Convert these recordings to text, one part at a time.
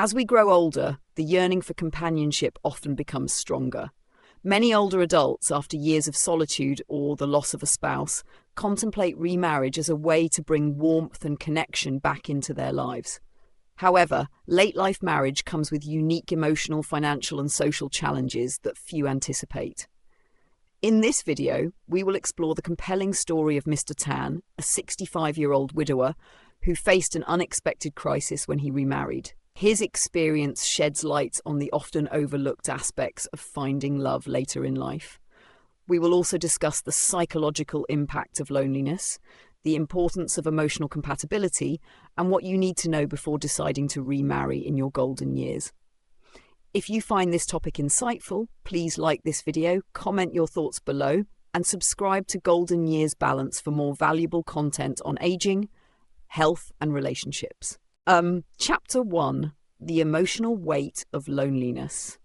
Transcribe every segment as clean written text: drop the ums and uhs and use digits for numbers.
As we grow older, the yearning for companionship often becomes stronger. Many older adults, after years of solitude or the loss of a spouse, contemplate remarriage as a way to bring warmth and connection back into their lives. However, late-life marriage comes with unique emotional, financial, and social challenges that few anticipate. In this video, we will explore the compelling story of Mr. Tan, a 65-year-old widower who faced an unexpected crisis when he remarried. His experience sheds light on the often overlooked aspects of finding love later in life. We will also discuss the psychological impact of loneliness, the importance of emotional compatibility, and what you need to know before deciding to remarry in your golden years. If you find this topic insightful, please like this video, comment your thoughts below, and subscribe to Golden Years Balance for more valuable content on aging, health, and relationships. Chapter 1. The emotional weight of loneliness.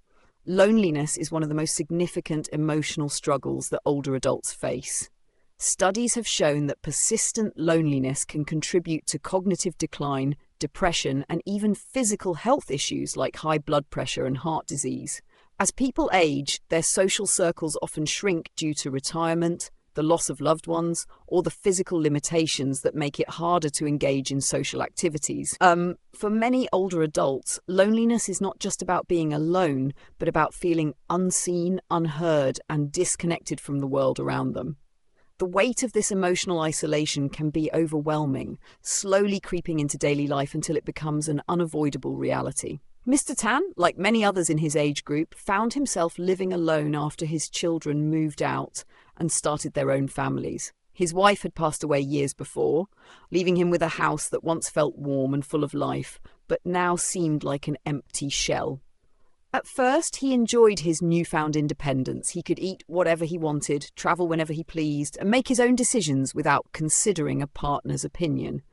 Loneliness is one of the most significant emotional struggles that older adults face. Studies have shown that persistent loneliness can contribute to cognitive decline, depression, and even physical health issues like high blood pressure and heart disease. As people age, their social circles often shrink due to retirement, the loss of loved ones, or the physical limitations that make it harder to engage in social activities. For many older adults, loneliness is not just about being alone, but about feeling unseen, unheard, and disconnected from the world around them. The weight of this emotional isolation can be overwhelming, slowly creeping into daily life until it becomes an unavoidable reality. Mr. Tan, like many others in his age group, found himself living alone after his children moved out and started their own families. His wife had passed away years before, leaving him with a house that once felt warm and full of life, but now seemed like an empty shell. At first, he enjoyed his newfound independence. He could eat whatever he wanted, travel whenever he pleased, and make his own decisions without considering a partner's opinion.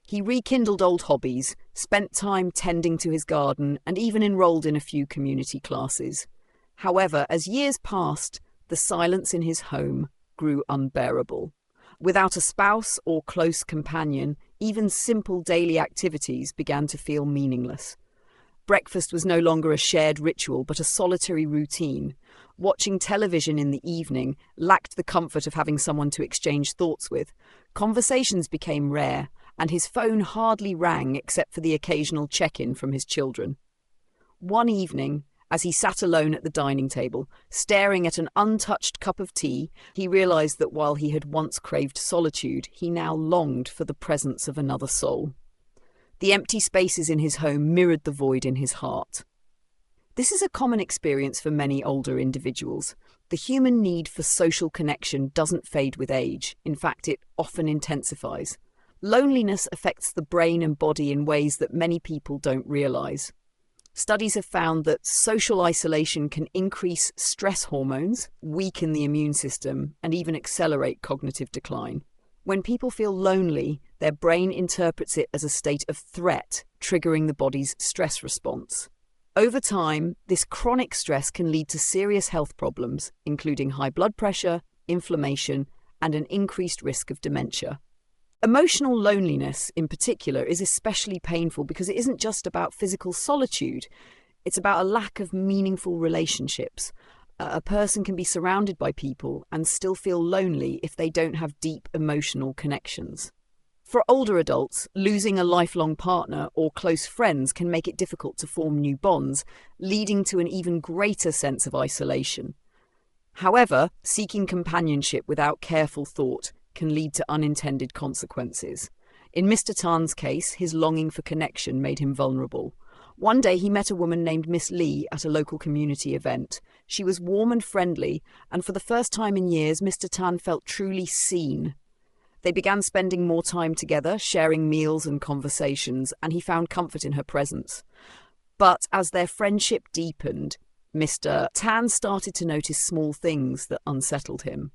He rekindled old hobbies, spent time tending to his garden, and even enrolled in a few community classes. However, as years passed, the silence in his home grew unbearable. Without a spouse or close companion, even simple daily activities began to feel meaningless. Breakfast was no longer a shared ritual, but a solitary routine. Watching television in the evening lacked the comfort of having someone to exchange thoughts with. Conversations became rare, and his phone hardly rang except for the occasional check-in from his children. One evening, as he sat alone at the dining table, staring at an untouched cup of tea, he realized that while he had once craved solitude, he now longed for the presence of another soul. The empty spaces in his home mirrored the void in his heart. This is a common experience for many older individuals. The human need for social connection doesn't fade with age. In fact, it often intensifies. Loneliness affects the brain and body in ways that many people don't realize. Studies have found that social isolation can increase stress hormones, weaken the immune system, and even accelerate cognitive decline. When people feel lonely, their brain interprets it as a state of threat, triggering the body's stress response. Over time, this chronic stress can lead to serious health problems, including high blood pressure, inflammation, and an increased risk of dementia. Emotional loneliness, in particular, is especially painful because it isn't just about physical solitude. It's about a lack of meaningful relationships. A person can be surrounded by people and still feel lonely if they don't have deep emotional connections. For older adults, losing a lifelong partner or close friends can make it difficult to form new bonds, leading to an even greater sense of isolation. However, seeking companionship without careful thought can lead to unintended consequences. In Mr. Tan's case, his longing for connection made him vulnerable. One day he met a woman named Miss Lee at a local community event. She was warm and friendly, and for the first time in years, Mr. Tan felt truly seen. They began spending more time together, sharing meals and conversations, and he found comfort in her presence. But as their friendship deepened, Mr. Tan started to notice small things that unsettled him.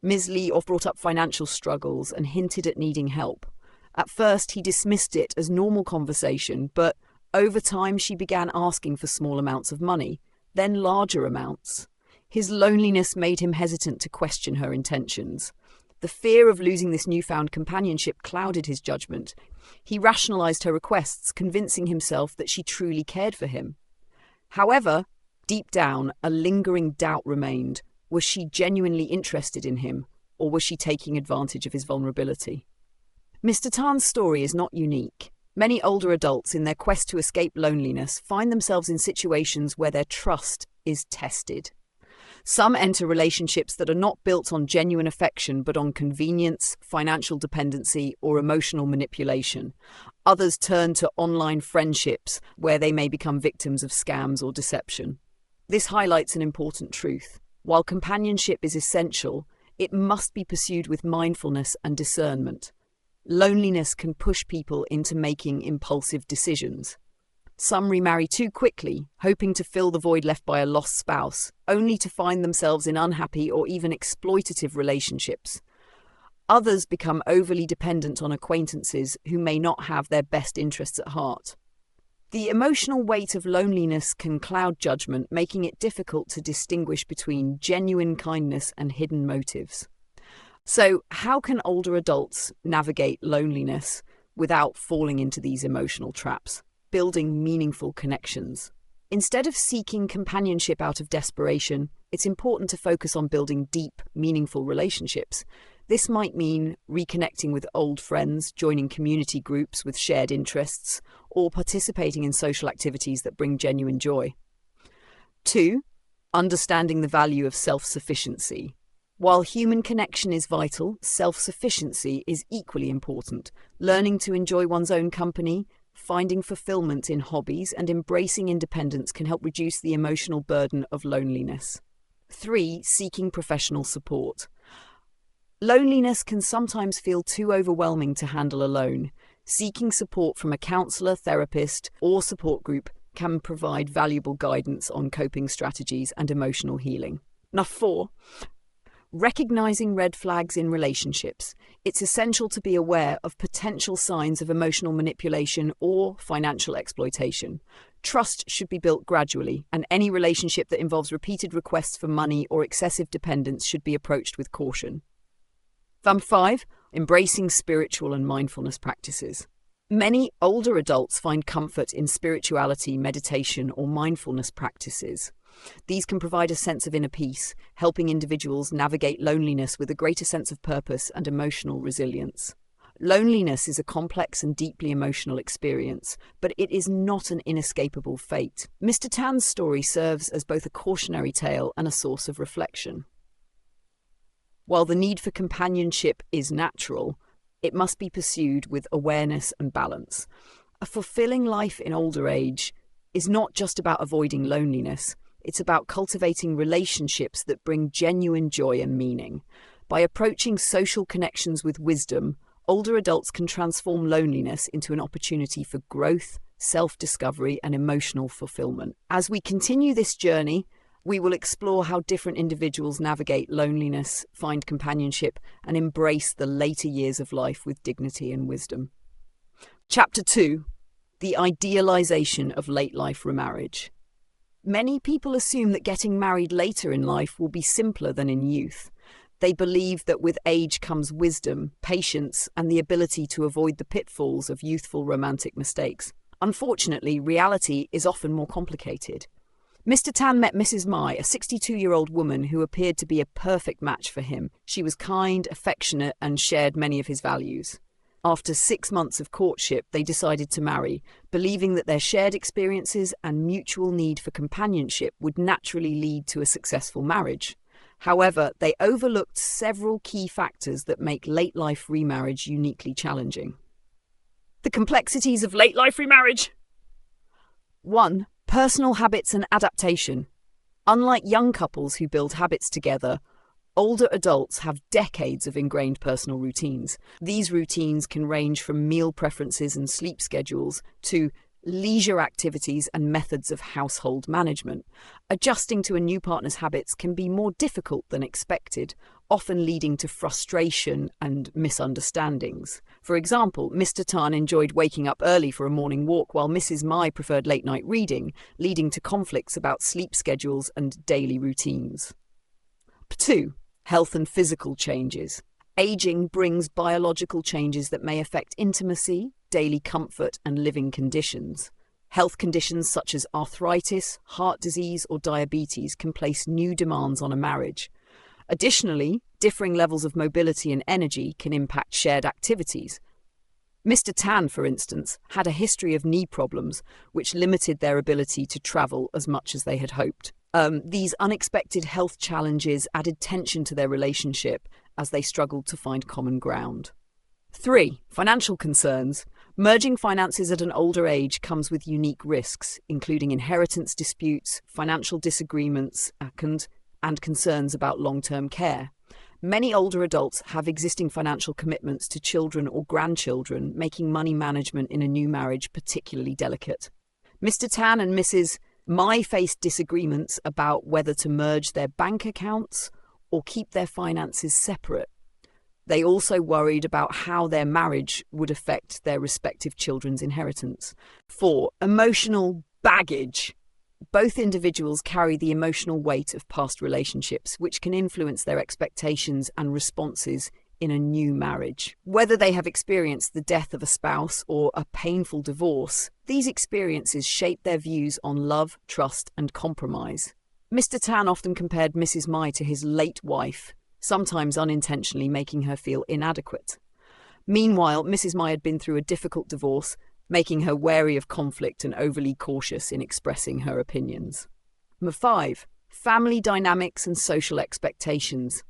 Ms. Lee brought up financial struggles and hinted at needing help. At first, he dismissed it as normal conversation, but over time she began asking for small amounts of money, then larger amounts. His loneliness made him hesitant to question her intentions. The fear of losing this newfound companionship clouded his judgment. He rationalized her requests, convincing himself that she truly cared for him. However, deep down, a lingering doubt remained. Was she genuinely interested in him, or was she taking advantage of his vulnerability? Mr. Tan's story is not unique. Many older adults, in their quest to escape loneliness, find themselves in situations where their trust is tested. Some enter relationships that are not built on genuine affection but on convenience, financial dependency, or emotional manipulation. Others turn to online friendships where they may become victims of scams or deception. This highlights an important truth. While companionship is essential, it must be pursued with mindfulness and discernment. Loneliness can push people into making impulsive decisions. Some remarry too quickly, hoping to fill the void left by a lost spouse, only to find themselves in unhappy or even exploitative relationships. Others become overly dependent on acquaintances who may not have their best interests at heart. The emotional weight of loneliness can cloud judgment, making it difficult to distinguish between genuine kindness and hidden motives. So, how can older adults navigate loneliness without falling into these emotional traps? Building meaningful connections. Instead of seeking companionship out of desperation, it's important to focus on building deep, meaningful relationships. This might mean reconnecting with old friends, joining community groups with shared interests, or participating in social activities that bring genuine joy. 2. Understanding the value of self-sufficiency. While human connection is vital, self-sufficiency is equally important. Learning to enjoy one's own company, finding fulfillment in hobbies, and embracing independence can help reduce the emotional burden of loneliness. 3. Seeking professional support. Loneliness can sometimes feel too overwhelming to handle alone. Seeking support from a counselor, therapist, or support group can provide valuable guidance on coping strategies and emotional healing. Now, 4. Recognizing red flags in relationships. It's essential to be aware of potential signs of emotional manipulation or financial exploitation. Trust should be built gradually, and any relationship that involves repeated requests for money or excessive dependence should be approached with caution. 5. Embracing spiritual and mindfulness practices. Many older adults find comfort in spirituality, meditation, or mindfulness practices. These can provide a sense of inner peace, helping individuals navigate loneliness with a greater sense of purpose and emotional resilience. Loneliness is a complex and deeply emotional experience, but it is not an inescapable fate. Mr. Tan's story serves as both a cautionary tale and a source of reflection. While the need for companionship is natural, it must be pursued with awareness and balance. A fulfilling life in older age is not just about avoiding loneliness. It's about cultivating relationships that bring genuine joy and meaning. By approaching social connections with wisdom, older adults can transform loneliness into an opportunity for growth, self-discovery, and emotional fulfillment. As we continue this journey, we will explore how different individuals navigate loneliness, find companionship, and embrace the later years of life with dignity and wisdom. Chapter 2. The idealization of late-life remarriage. Many people assume that getting married later in life will be simpler than in youth. They believe that with age comes wisdom, patience, and the ability to avoid the pitfalls of youthful romantic mistakes. Unfortunately, reality is often more complicated. Mr. Tan met Mrs. Mai, a 62-year-old woman who appeared to be a perfect match for him. She was kind, affectionate, and shared many of his values. After 6 months of courtship, they decided to marry, believing that their shared experiences and mutual need for companionship would naturally lead to a successful marriage. However, they overlooked several key factors that make late-life remarriage uniquely challenging. The complexities of late-life remarriage. 1. Personal habits and adaptation. Unlike young couples who build habits together, older adults have decades of ingrained personal routines. These routines can range from meal preferences and sleep schedules to leisure activities and methods of household management. Adjusting to a new partner's habits can be more difficult than expected, often leading to frustration and misunderstandings. For example, Mr. Tan enjoyed waking up early for a morning walk while Mrs. Mai preferred late-night reading, leading to conflicts about sleep schedules and daily routines. 2. Health and physical changes. Aging brings biological changes that may affect intimacy, daily comfort, and living conditions. Health conditions such as arthritis, heart disease, or diabetes can place new demands on a marriage. Additionally, differing levels of mobility and energy can impact shared activities. Mr. Tan, for instance, had a history of knee problems, which limited their ability to travel as much as they had hoped. These unexpected health challenges added tension to their relationship as they struggled to find common ground. 3. Financial concerns. Merging finances at an older age comes with unique risks, including inheritance disputes, financial disagreements, and concerns about long-term care. Many older adults have existing financial commitments to children or grandchildren, making money management in a new marriage particularly delicate. Mr. Tan and Mrs. Mai faced disagreements about whether to merge their bank accounts or keep their finances separate. They also worried about how their marriage would affect their respective children's inheritance. 4. Emotional baggage. Both individuals carry the emotional weight of past relationships, which can influence their expectations and responses in a new marriage. Whether they have experienced the death of a spouse or a painful divorce, these experiences shape their views on love, trust, and compromise. Mr. Tan often compared Mrs. Mai to his late wife, sometimes unintentionally making her feel inadequate. Meanwhile, Mrs. Mai had been through a difficult divorce, making her wary of conflict and overly cautious in expressing her opinions. 5. Family dynamics and social expectations.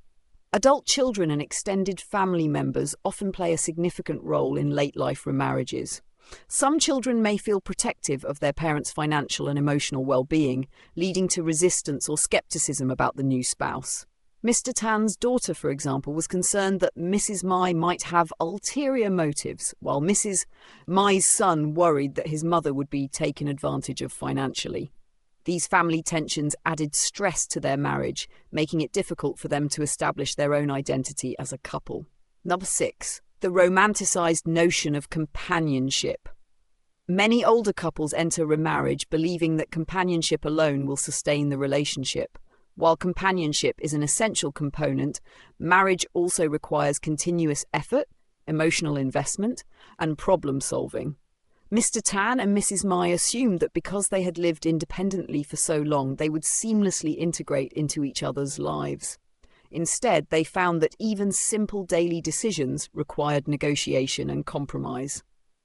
Adult children and extended family members often play a significant role in late-life remarriages. Some children may feel protective of their parents' financial and emotional well-being, leading to resistance or skepticism about the new spouse. Mr. Tan's daughter, for example, was concerned that Mrs. Mai might have ulterior motives, while Mrs. Mai's son worried that his mother would be taken advantage of financially. These family tensions added stress to their marriage, making it difficult for them to establish their own identity as a couple. 6. The romanticized notion of companionship. Many older couples enter remarriage believing that companionship alone will sustain the relationship. While companionship is an essential component, marriage also requires continuous effort, emotional investment, and problem solving. Mr. Tan and Mrs. Mai assumed that because they had lived independently for so long, they would seamlessly integrate into each other's lives. Instead, they found that even simple daily decisions required negotiation and compromise.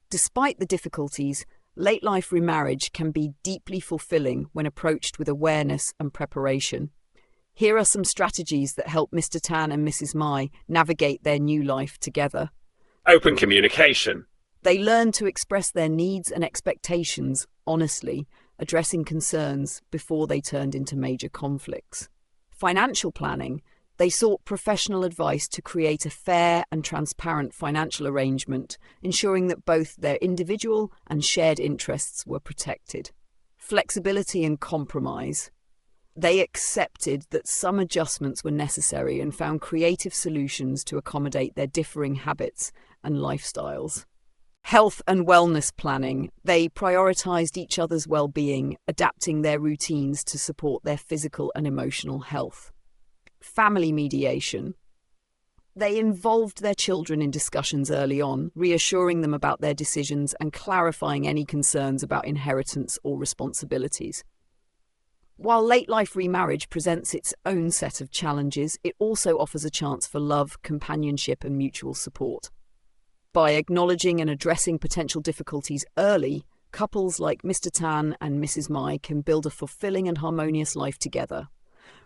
Despite the difficulties, late-life remarriage can be deeply fulfilling when approached with awareness and preparation. Here are some strategies that help Mr. Tan and Mrs. Mai navigate their new life together. Open communication. They learned to express their needs and expectations honestly, addressing concerns before they turned into major conflicts. Financial planning. They sought professional advice to create a fair and transparent financial arrangement, ensuring that both their individual and shared interests were protected. Flexibility and compromise. They accepted that some adjustments were necessary and found creative solutions to accommodate their differing habits and lifestyles. Health and wellness planning. They prioritized each other's well-being, adapting their routines to support their physical and emotional health. Family mediation. They involved their children in discussions early on, reassuring them about their decisions and clarifying any concerns about inheritance or responsibilities. While late-life remarriage presents its own set of challenges, it also offers a chance for love, companionship, and mutual support. By acknowledging and addressing potential difficulties early, couples like Mr. Tan and Mrs. Mai can build a fulfilling and harmonious life together.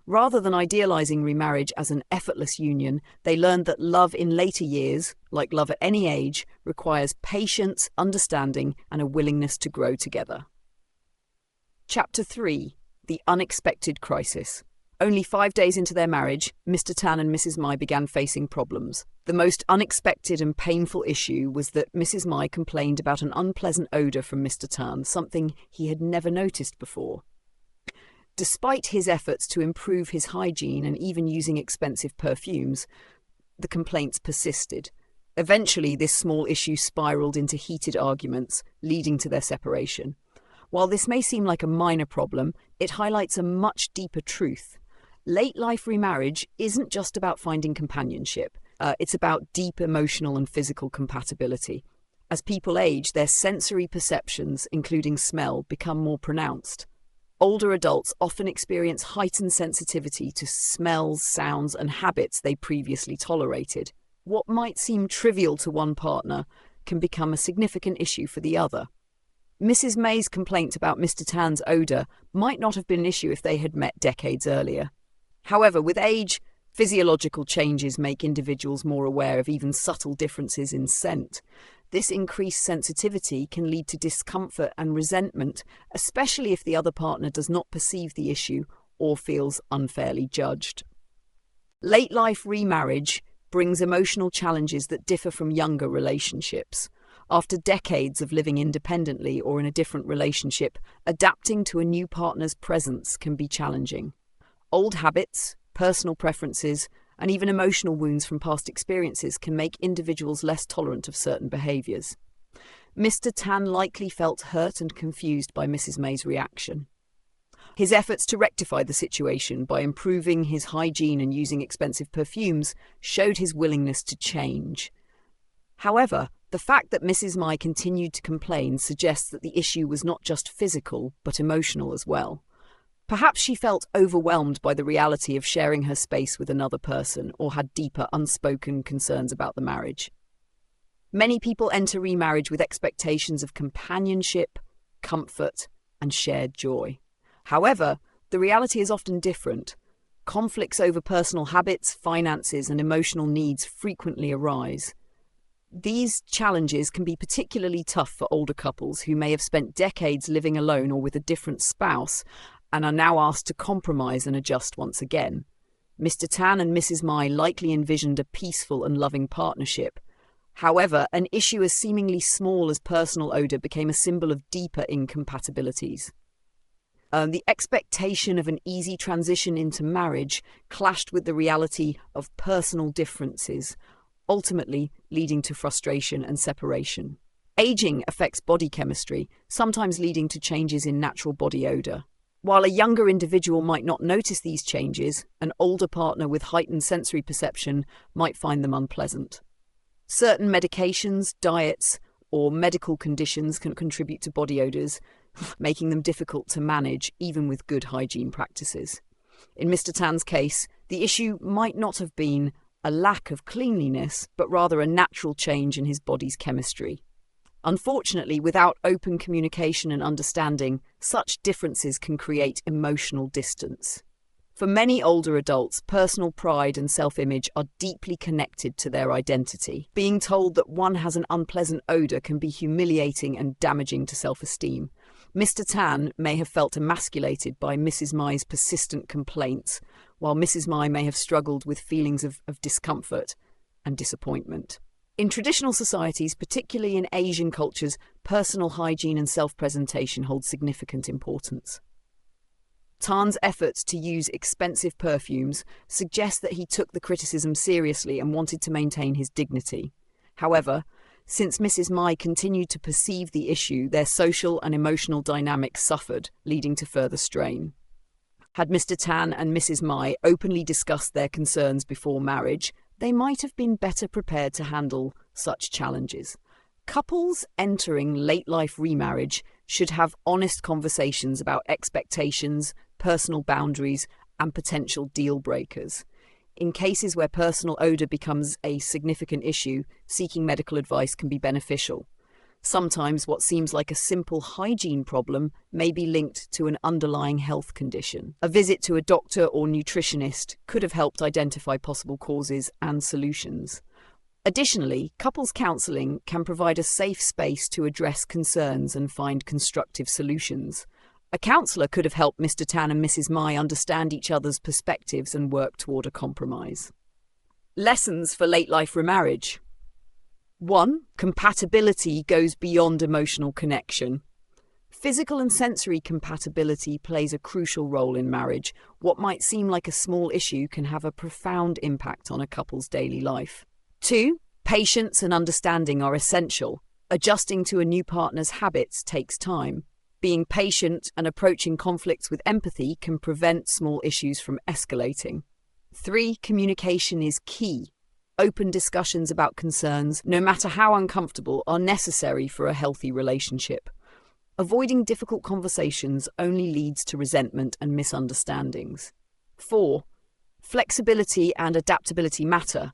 Rather than idealizing remarriage as an effortless union, they learned that love in later years, like love at any age, requires patience, understanding, and a willingness to grow together. Chapter 3. The Unexpected Crisis. Only 5 days into their marriage, Mr. Tan and Mrs. Mai began facing problems. The most unexpected and painful issue was that Mrs. Mai complained about an unpleasant odour from Mr. Tan, something he had never noticed before. Despite his efforts to improve his hygiene and even using expensive perfumes, the complaints persisted. Eventually, this small issue spiraled into heated arguments, leading to their separation. While this may seem like a minor problem, it highlights a much deeper truth. Late-life remarriage isn't just about finding companionship. It's about deep emotional and physical compatibility. As people age, their sensory perceptions, including smell, become more pronounced. Older adults often experience heightened sensitivity to smells, sounds, and habits they previously tolerated. What might seem trivial to one partner can become a significant issue for the other. Mrs. May's complaint about Mr. Tan's odour might not have been an issue if they had met decades earlier. However, with age, physiological changes make individuals more aware of even subtle differences in scent. This increased sensitivity can lead to discomfort and resentment, especially if the other partner does not perceive the issue or feels unfairly judged. Late life remarriage brings emotional challenges that differ from younger relationships. After decades of living independently or in a different relationship, adapting to a new partner's presence can be challenging. Old habits, personal preferences, and even emotional wounds from past experiences can make individuals less tolerant of certain behaviours. Mr. Tan likely felt hurt and confused by Mrs. May's reaction. His efforts to rectify the situation by improving his hygiene and using expensive perfumes showed his willingness to change. However, the fact that Mrs. May continued to complain suggests that the issue was not just physical, but emotional as well. Perhaps she felt overwhelmed by the reality of sharing her space with another person or had deeper unspoken concerns about the marriage. Many people enter remarriage with expectations of companionship, comfort, and shared joy. However, the reality is often different. Conflicts over personal habits, finances, and emotional needs frequently arise. These challenges can be particularly tough for older couples who may have spent decades living alone or with a different spouse and are now asked to compromise and adjust once again. Mr. Tan and Mrs. May likely envisioned a peaceful and loving partnership. However, an issue as seemingly small as personal odour became a symbol of deeper incompatibilities. The expectation of an easy transition into marriage clashed with the reality of personal differences, ultimately leading to frustration and separation. Aging affects body chemistry, sometimes leading to changes in natural body odour. While a younger individual might not notice these changes, an older partner with heightened sensory perception might find them unpleasant. Certain medications, diets, or medical conditions can contribute to body odours, making them difficult to manage even with good hygiene practices. In Mr. Tan's case, the issue might not have been a lack of cleanliness, but rather a natural change in his body's chemistry. Unfortunately, without open communication and understanding, such differences can create emotional distance. For many older adults, personal pride and self-image are deeply connected to their identity. Being told that one has an unpleasant odour can be humiliating and damaging to self-esteem. Mr. Tan may have felt emasculated by Mrs. May's persistent complaints, while Mrs. May have struggled with feelings of discomfort and disappointment. In traditional societies, particularly in Asian cultures, personal hygiene and self-presentation hold significant importance. Tan's efforts to use expensive perfumes suggest that he took the criticism seriously and wanted to maintain his dignity. However, since Mrs. May continued to perceive the issue, their social and emotional dynamics suffered, leading to further strain. Had Mr. Tan and Mrs. May openly discussed their concerns before marriage, they might have been better prepared to handle such challenges. Couples entering late-life remarriage should have honest conversations about expectations, personal boundaries, and potential deal breakers. In cases where personal odour becomes a significant issue, seeking medical advice can be beneficial. Sometimes what seems like a simple hygiene problem may be linked to an underlying health condition. A visit to a doctor or nutritionist could have helped identify possible causes and solutions. Additionally, couples counselling can provide a safe space to address concerns and find constructive solutions. A counsellor could have helped Mr. Tan and Mrs. May understand each other's perspectives and work toward a compromise. Lessons for late-life remarriage. 1. Compatibility goes beyond emotional connection. Physical and sensory compatibility plays a crucial role in marriage. What might seem like a small issue can have a profound impact on a couple's daily life. 2. Patience and understanding are essential. Adjusting to a new partner's habits takes time. Being patient and approaching conflicts with empathy can prevent small issues from escalating. 3. Communication is key. Open discussions about concerns, no matter how uncomfortable, are necessary for a healthy relationship. Avoiding difficult conversations only leads to resentment and misunderstandings. 4. Flexibility and adaptability matter.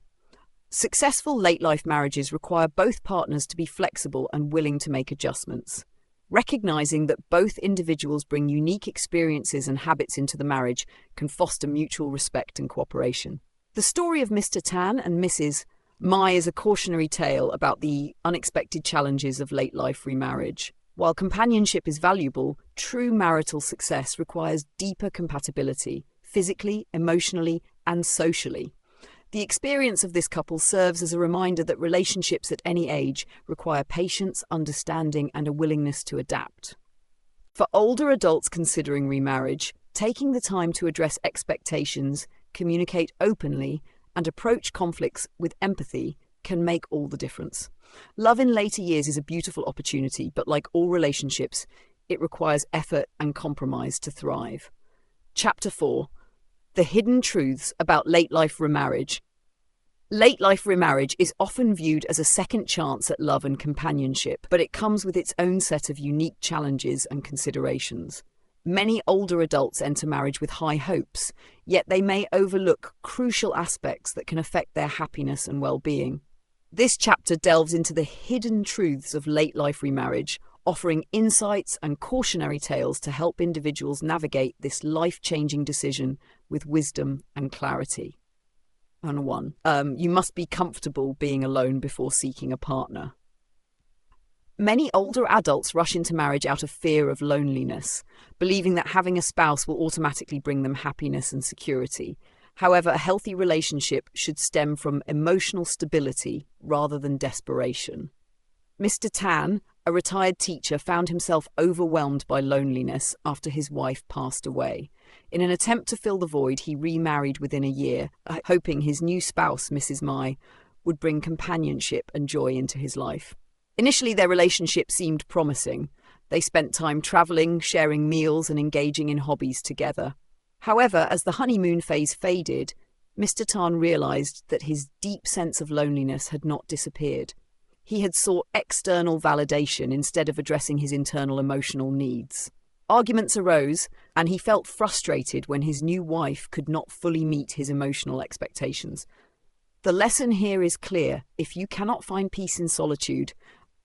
Successful late-life marriages require both partners to be flexible and willing to make adjustments. Recognizing that both individuals bring unique experiences and habits into the marriage can foster mutual respect and cooperation. The story of Mr. Tan and Mrs. Mai is a cautionary tale about the unexpected challenges of late-life remarriage. While companionship is valuable, true marital success requires deeper compatibility, physically, emotionally, and socially. The experience of this couple serves as a reminder that relationships at any age require patience, understanding, and a willingness to adapt. For older adults considering remarriage, taking the time to address expectations, communicate openly, and approach conflicts with empathy can make all the difference. Love in later years is a beautiful opportunity, but like all relationships, it requires effort and compromise to thrive. Chapter 4. The Hidden Truths About Late-Life Remarriage. Late-life remarriage is often viewed as a second chance at love and companionship, but it comes with its own set of unique challenges and considerations. Many older adults enter marriage with high hopes, yet they may overlook crucial aspects that can affect their happiness and well-being. This chapter delves into the hidden truths of late-life remarriage, offering insights and cautionary tales to help individuals navigate this life-changing decision with wisdom and clarity. And 1. You must be comfortable being alone before seeking a partner. Many older adults rush into marriage out of fear of loneliness, believing that having a spouse will automatically bring them happiness and security. However, a healthy relationship should stem from emotional stability rather than desperation. Mr. Tan, a retired teacher, found himself overwhelmed by loneliness after his wife passed away. In an attempt to fill the void, he remarried within a year, hoping his new spouse, Mrs. Mai, would bring companionship and joy into his life. Initially, their relationship seemed promising. They spent time traveling, sharing meals, and engaging in hobbies together. However, as the honeymoon phase faded, Mr. Tan realized that his deep sense of loneliness had not disappeared. He had sought external validation instead of addressing his internal emotional needs. Arguments arose, and he felt frustrated when his new wife could not fully meet his emotional expectations. The lesson here is clear: if you cannot find peace in solitude,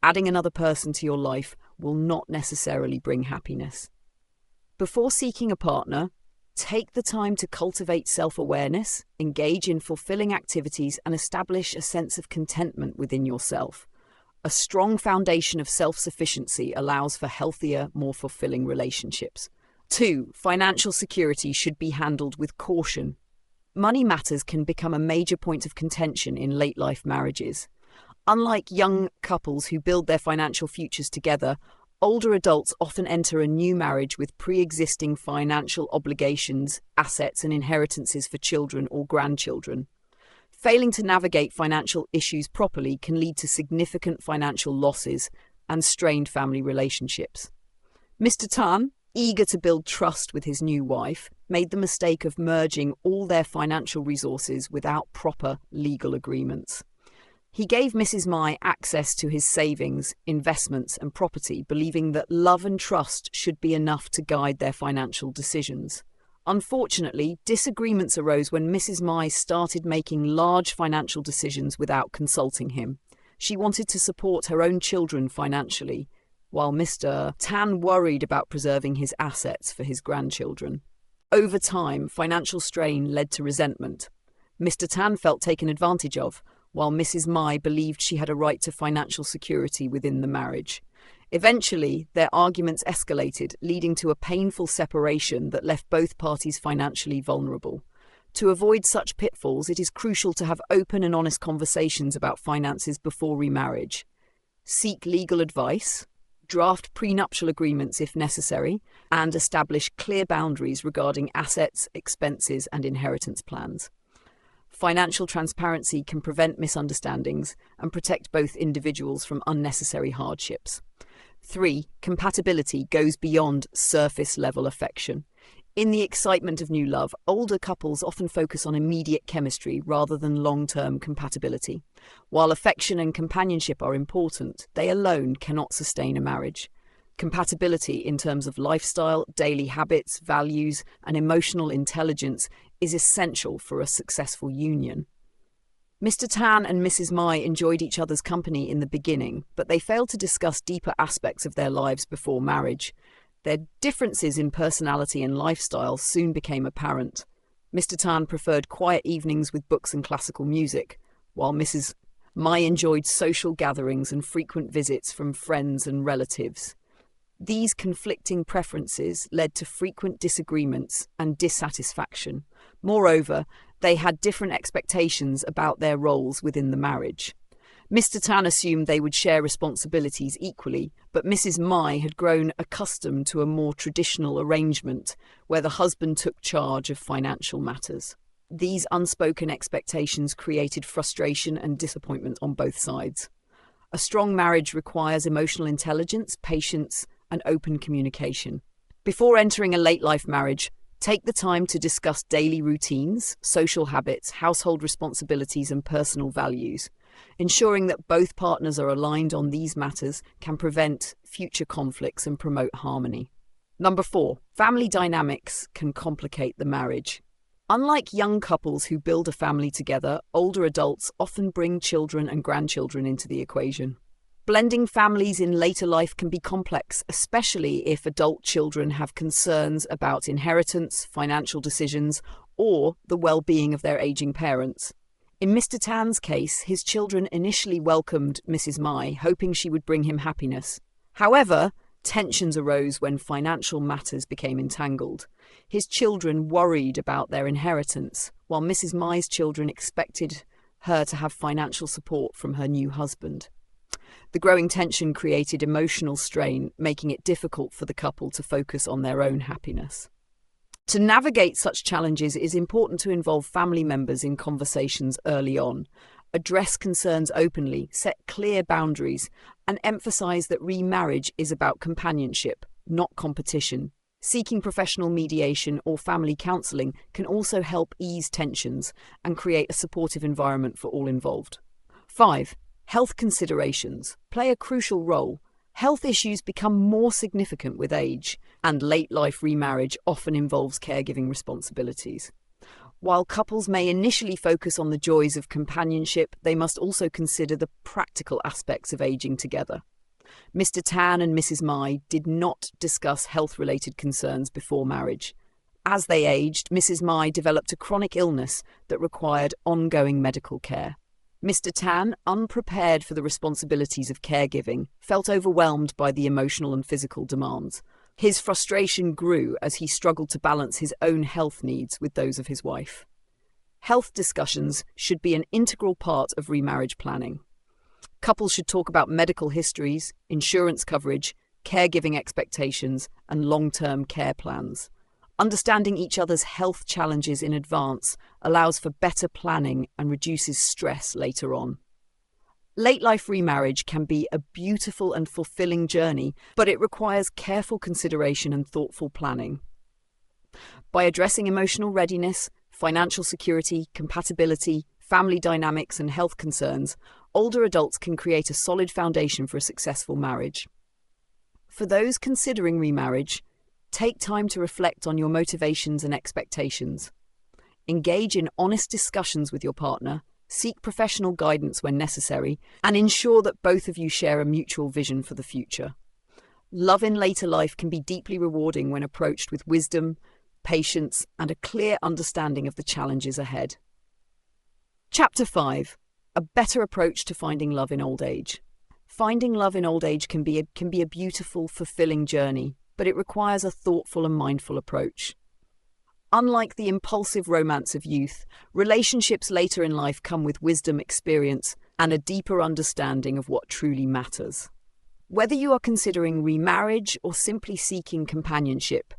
adding another person to your life will not necessarily bring happiness. Before seeking a partner, take the time to cultivate self-awareness, engage in fulfilling activities, and establish a sense of contentment within yourself. A strong foundation of self-sufficiency allows for healthier, more fulfilling relationships. 2. Financial security should be handled with caution. Money matters can become a major point of contention in late-life marriages. Unlike young couples who build their financial futures together, older adults often enter a new marriage with pre-existing financial obligations, assets, and inheritances for children or grandchildren. Failing to navigate financial issues properly can lead to significant financial losses and strained family relationships. Mr. Tan, eager to build trust with his new wife, made the mistake of merging all their financial resources without proper legal agreements. He gave Mrs. Mai access to his savings, investments, and property, believing that love and trust should be enough to guide their financial decisions. Unfortunately, disagreements arose when Mrs. Mai started making large financial decisions without consulting him. She wanted to support her own children financially, while Mr. Tan worried about preserving his assets for his grandchildren. Over time, financial strain led to resentment. Mr. Tan felt taken advantage of, while Mrs. Mai believed she had a right to financial security within the marriage. Eventually, their arguments escalated, leading to a painful separation that left both parties financially vulnerable. To avoid such pitfalls, it is crucial to have open and honest conversations about finances before remarriage. Seek legal advice, draft prenuptial agreements if necessary, and establish clear boundaries regarding assets, expenses, and inheritance plans. Financial transparency can prevent misunderstandings and protect both individuals from unnecessary hardships. 3. Compatibility goes beyond surface-level affection. In the excitement of new love, older couples often focus on immediate chemistry rather than long-term compatibility. While affection and companionship are important, they alone cannot sustain a marriage. Compatibility in terms of lifestyle, daily habits, values, and emotional intelligence is essential for a successful union. Mr. Tan and Mrs. Mai enjoyed each other's company in the beginning, but they failed to discuss deeper aspects of their lives before marriage. Their differences in personality and lifestyle soon became apparent. Mr. Tan preferred quiet evenings with books and classical music, while Mrs. Mai enjoyed social gatherings and frequent visits from friends and relatives. These conflicting preferences led to frequent disagreements and dissatisfaction. Moreover, they had different expectations about their roles within the marriage. Mr. Tan assumed they would share responsibilities equally, but Mrs. Mai had grown accustomed to a more traditional arrangement where the husband took charge of financial matters. These unspoken expectations created frustration and disappointment on both sides. A strong marriage requires emotional intelligence, patience, and open communication. Before entering a late-life marriage, take the time to discuss daily routines, social habits, household responsibilities, and personal values. Ensuring that both partners are aligned on these matters can prevent future conflicts and promote harmony. Number 4, family dynamics can complicate the marriage. Unlike young couples who build a family together, older adults often bring children and grandchildren into the equation. Blending families in later life can be complex, especially if adult children have concerns about inheritance, financial decisions, or the well-being of their aging parents. In Mr. Tan's case, his children initially welcomed Mrs. Mai, hoping she would bring him happiness. However, tensions arose when financial matters became entangled. His children worried about their inheritance, while Mrs. Mai's children expected her to have financial support from her new husband. The growing tension created emotional strain, making it difficult for the couple to focus on their own happiness. To navigate such challenges, it is important to involve family members in conversations early on. Address concerns openly, set clear boundaries, and emphasize that remarriage is about companionship, not competition. Seeking professional mediation or family counseling can also help ease tensions and create a supportive environment for all involved. 5. Health considerations play a crucial role. Health issues become more significant with age, and late-life remarriage often involves caregiving responsibilities. While couples may initially focus on the joys of companionship, they must also consider the practical aspects of aging together. Mr. Tan and Mrs. Mai did not discuss health-related concerns before marriage. As they aged, Mrs. Mai developed a chronic illness that required ongoing medical care. Mr. Tan, unprepared for the responsibilities of caregiving, felt overwhelmed by the emotional and physical demands. His frustration grew as he struggled to balance his own health needs with those of his wife. Health discussions should be an integral part of remarriage planning. Couples should talk about medical histories, insurance coverage, caregiving expectations, and long-term care plans. Understanding each other's health challenges in advance allows for better planning and reduces stress later on. Late-life remarriage can be a beautiful and fulfilling journey, but it requires careful consideration and thoughtful planning. By addressing emotional readiness, financial security, compatibility, family dynamics, and health concerns, older adults can create a solid foundation for a successful marriage. For those considering remarriage, take time to reflect on your motivations and expectations. Engage in honest discussions with your partner, seek professional guidance when necessary, and ensure that both of you share a mutual vision for the future. Love in later life can be deeply rewarding when approached with wisdom, patience, and a clear understanding of the challenges ahead. Chapter 5. A better approach to finding love in old age. Finding love in old age can be a beautiful, fulfilling journey, but it requires a thoughtful and mindful approach. Unlike the impulsive romance of youth, relationships later in life come with wisdom, experience, and a deeper understanding of what truly matters. Whether you are considering remarriage or simply seeking companionship,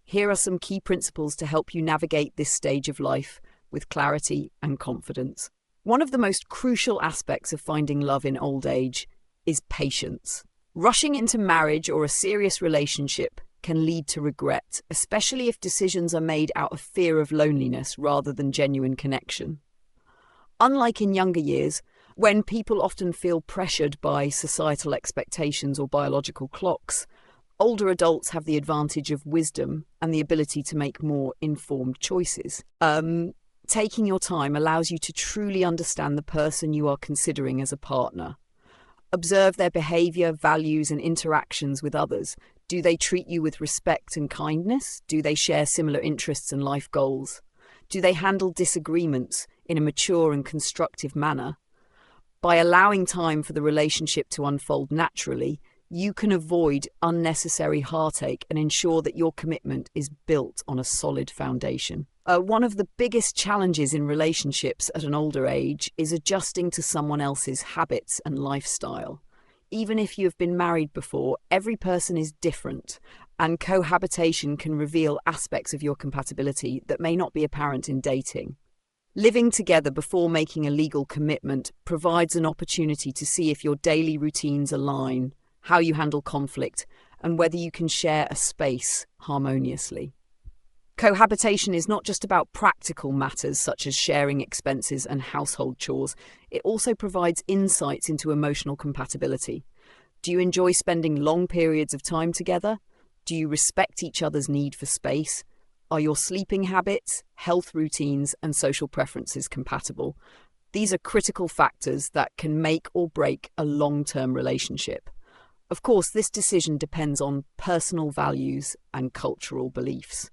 here are some key principles to help you navigate this stage of life with clarity and confidence. One of the most crucial aspects of finding love in old age is patience. Rushing into marriage or a serious relationship can lead to regret, especially if decisions are made out of fear of loneliness rather than genuine connection. Unlike in younger years, when people often feel pressured by societal expectations or biological clocks, older adults have the advantage of wisdom and the ability to make more informed choices. Taking your time allows you to truly understand the person you are considering as a partner. Observe their behavior, values, and interactions with others. Do they treat you with respect and kindness? Do they share similar interests and life goals? Do they handle disagreements in a mature and constructive manner? By allowing time for the relationship to unfold naturally, you can avoid unnecessary heartache and ensure that your commitment is built on a solid foundation. One of the biggest challenges in relationships at an older age is adjusting to someone else's habits and lifestyle. Even if you have been married before, every person is different, and cohabitation can reveal aspects of your compatibility that may not be apparent in dating. Living together before making a legal commitment provides an opportunity to see if your daily routines align, how you handle conflict, and whether you can share a space harmoniously. Cohabitation is not just about practical matters such as sharing expenses and household chores. It also provides insights into emotional compatibility. Do you enjoy spending long periods of time together? Do you respect each other's need for space? Are your sleeping habits, health routines, and social preferences compatible? These are critical factors that can make or break a long-term relationship. Of course, this decision depends on personal values and cultural beliefs.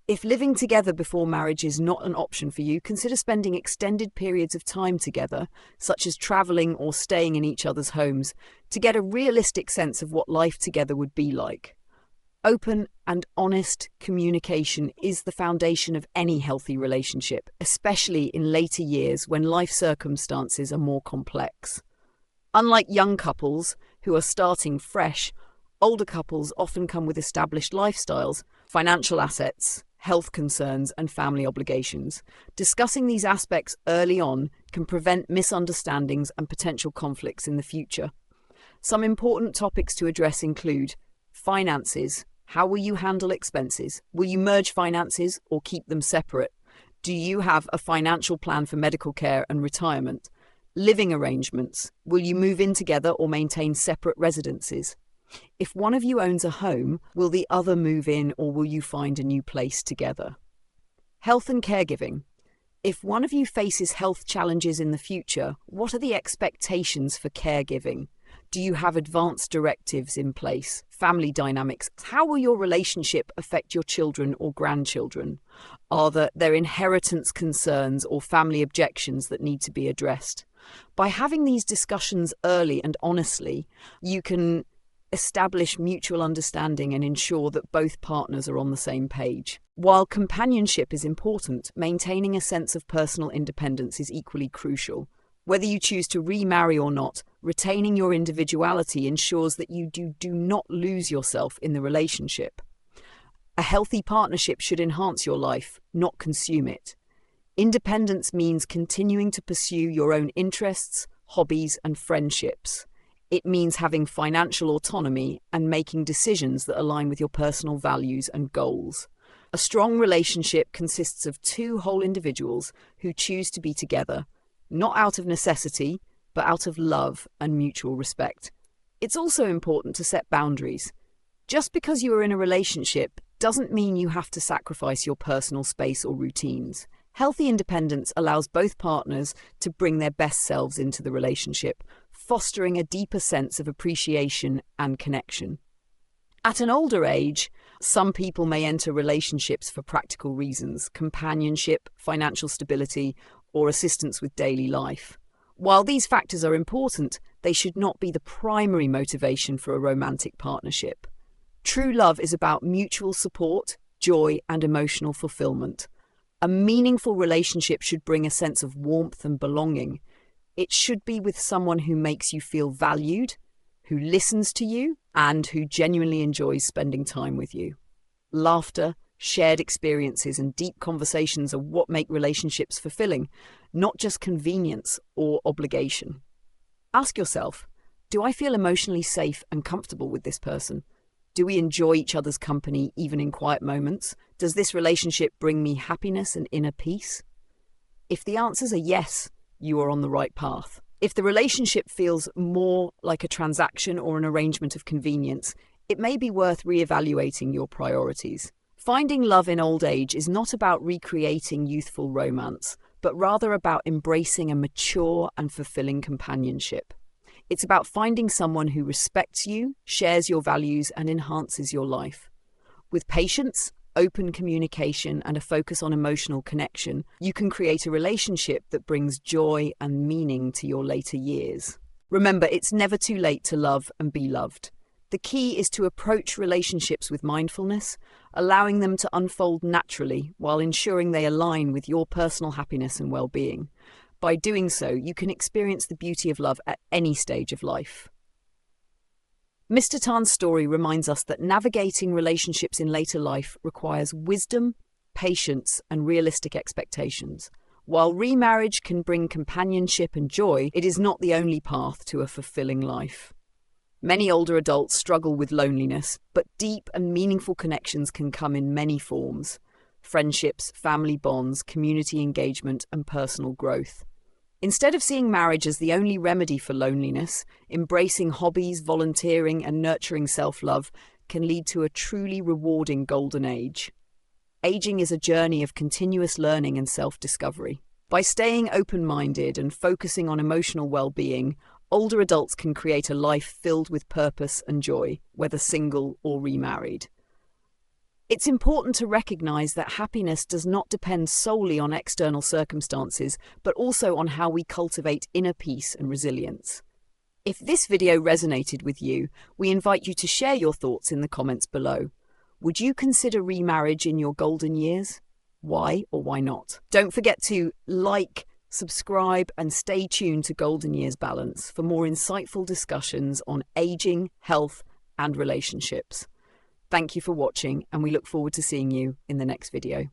If living together before marriage is not an option for you, consider spending extended periods of time together, such as traveling or staying in each other's homes, to get a realistic sense of what life together would be like. Open and honest communication is the foundation of any healthy relationship, especially in later years when life circumstances are more complex. Unlike young couples who are starting fresh, older couples often come with established lifestyles, financial assets, health concerns, and family obligations. Discussing these aspects early on can prevent misunderstandings and potential conflicts in the future. Some important topics to address include finances. How will you handle expenses? Will you merge finances or keep them separate? Do you have a financial plan for medical care and retirement? Living arrangements. Will you move in together or maintain separate residences? If one of you owns a home, will the other move in or will you find a new place together? Health and caregiving. If one of you faces health challenges in the future, what are the expectations for caregiving? Do you have advanced directives in place? Family dynamics. How will your relationship affect your children or grandchildren? Are there inheritance concerns or family objections that need to be addressed? By having these discussions early and honestly, you can establish mutual understanding and ensure that both partners are on the same page. While companionship is important, maintaining a sense of personal independence is equally crucial. Whether you choose to remarry or not, retaining your individuality ensures that you do not lose yourself in the relationship. A healthy partnership should enhance your life, not consume it. Independence means continuing to pursue your own interests, hobbies, and friendships. It means having financial autonomy and making decisions that align with your personal values and goals. A strong relationship consists of two whole individuals who choose to be together, not out of necessity, but out of love and mutual respect. It's also important to set boundaries. Just because you are in a relationship doesn't mean you have to sacrifice your personal space or routines. Healthy independence allows both partners to bring their best selves into the relationship, fostering a deeper sense of appreciation and connection. At an older age, some people may enter relationships for practical reasons: companionship, financial stability, or assistance with daily life. While these factors are important, they should not be the primary motivation for a romantic partnership. True love is about mutual support, joy, and emotional fulfillment. A meaningful relationship should bring a sense of warmth and belonging. It should be with someone who makes you feel valued, who listens to you, and who genuinely enjoys spending time with you. Laughter, shared experiences, and deep conversations are what make relationships fulfilling, not just convenience or obligation. Ask yourself, do I feel emotionally safe and comfortable with this person? Do we enjoy each other's company even in quiet moments? Does this relationship bring me happiness and inner peace? If the answers are yes, you are on the right path. If the relationship feels more like a transaction or an arrangement of convenience, it may be worth reevaluating your priorities. Finding love in old age is not about recreating youthful romance, but rather about embracing a mature and fulfilling companionship. It's about finding someone who respects you, shares your values, and enhances your life. With patience, open communication, and a focus on emotional connection, you can create a relationship that brings joy and meaning to your later years. Remember, it's never too late to love and be loved. The key is to approach relationships with mindfulness, allowing them to unfold naturally while ensuring they align with your personal happiness and well-being. By doing so, you can experience the beauty of love at any stage of life. Mr. Tan's story reminds us that navigating relationships in later life requires wisdom, patience, and realistic expectations. While remarriage can bring companionship and joy, it is not the only path to a fulfilling life. Many older adults struggle with loneliness, but deep and meaningful connections can come in many forms: friendships, family bonds, community engagement, and personal growth. Instead of seeing marriage as the only remedy for loneliness, embracing hobbies, volunteering, and nurturing self-love can lead to a truly rewarding golden age. Aging is a journey of continuous learning and self-discovery. By staying open-minded and focusing on emotional well-being, older adults can create a life filled with purpose and joy, whether single or remarried. It's important to recognize that happiness does not depend solely on external circumstances, but also on how we cultivate inner peace and resilience. If this video resonated with you, we invite you to share your thoughts in the comments below. Would you consider remarriage in your golden years? Why or why not? Don't forget to like, subscribe, and stay tuned to Golden Years Balance for more insightful discussions on aging, health, and relationships. Thank you for watching, and we look forward to seeing you in the next video.